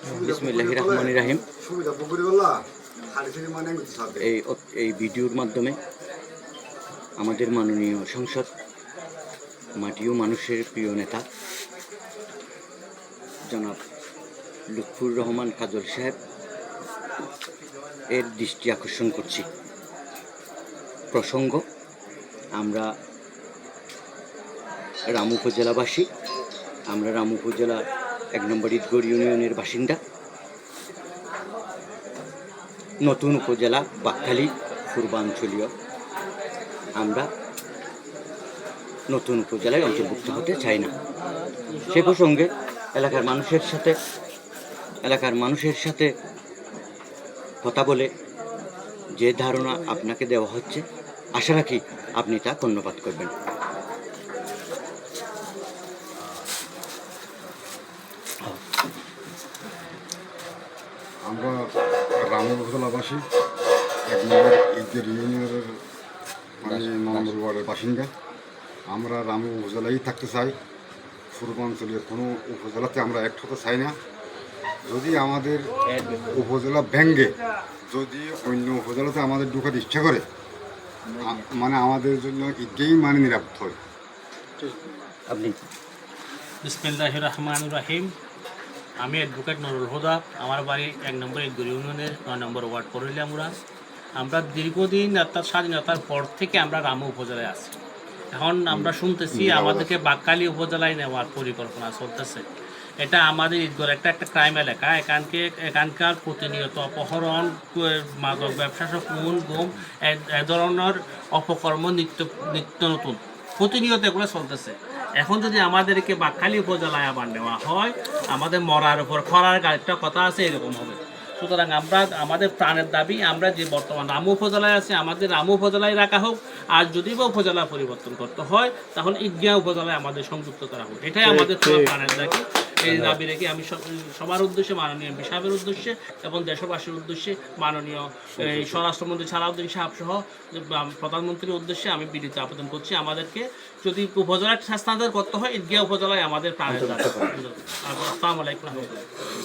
বিসমিল্লাহির রহমানির রহিম। এই ভিডিওর মাধ্যমে আমাদের মাননীয় সংসদ, মাটি ও মানুষের প্রিয় নেতা জনাব লুৎফুর রহমান কাজল সাহেব এর দৃষ্টি আকর্ষণ করছি। প্রসঙ্গ, আমরা রামু উপজেলাবাসী, আমরা রামু উপজেলা 1 নম্বর ঈদগড় ইউনিয়নের বাসিন্দা। নতুন উপজেলা বাকখালী পূর্বাঞ্চলীয়, আমরা নতুন উপজেলায় অন্তর্ভুক্ত হতে চাই না। সে প্রসঙ্গে এলাকার মানুষের সাথে কথা বলে যে ধারণা আপনাকে দেওয়া হচ্ছে, আশা রাখি আপনি তা কর্ণপাত করবেন। আমরা রামু উপজেলাবাসী 1 নম্বর ঈদগড় ইউনিয়নের 9 নম্বর ওয়ার্ডের বাসিন্দা। আমরা রামু উপজেলায় থাকতে চাই, পূর্বাঞ্চলীয় কোনো উপজেলাতে আমরা অ্যাড হতে চাই না। যদি আমাদের উপজেলা ভেঙ্গে যদি অন্য উপজেলাতে আমাদের ঢোকার ইচ্ছা করে, মানে আমাদের জন্য ঈদগাহই মানে নিরাপদ হয়। আপনি বিসমিল্লাহির রহমানির রহিম। আমি অ্যাডভোকেট নুরুল হুদা। আমার বাড়ি 1 নম্বর ঈদগড় ইউনিয়নের 9 নম্বর ওয়ার্ড পড়লাম। আমরা দীর্ঘদিন অর্থাৎ স্বাধীনতার পর থেকে আমরা রামু উপজেলায় আছি। এখন আমরা শুনতেছি আমাদেরকে বাকখালী উপজেলায় নেওয়ার পরিকল্পনা চলতেছে। এটা আমাদের ঈদগড় একটা ক্রাইম এলাকা। এখানকার প্রতিনিয়ত অপহরণ, মাদক ব্যবসা, খুন, গুম, এ ধরনের অপকর্ম নিত্য নতুন প্রতিনিয়ত এগুলো চলতেছে। এখন যদি আমাদেরকে বাকখালী উপজেলায় আবার নেওয়া হয়, আমাদের মরার উপর খরার একটা কথা আছে, এরকম হবে। সুতরাং আমাদের প্রাণের দাবি, আমরা যে বর্তমান রামু উপজেলায় আছি, আমাদের রামু উপজেলায় রাখা হোক। আর যদি বা উপজেলা পরিবর্তন করতে হয়, তাহলে ঈদগাহ উপজেলায় আমাদের সংযুক্ত করা হোক। এটাই আমাদের প্রাণের দাবি। এই দাবি রেখে আমি সবার উদ্দেশ্যে, মাননীয় এমপি সাহেবের উদ্দেশ্যে এবং দেশবাসীর উদ্দেশ্যে, মাননীয় স্বরাষ্ট্রমন্ত্রী সালাউদ্দিন সাহেব সহ প্রধানমন্ত্রীর উদ্দেশ্যে আমি বিনীত আবেদন করছি, আমাদেরকে যদি উপজেলার স্থানান্তর করতে হয়, ঈদগাহ উপজেলায় আমাদের প্রাণের দাবি। আসসালামু আলাইকুম।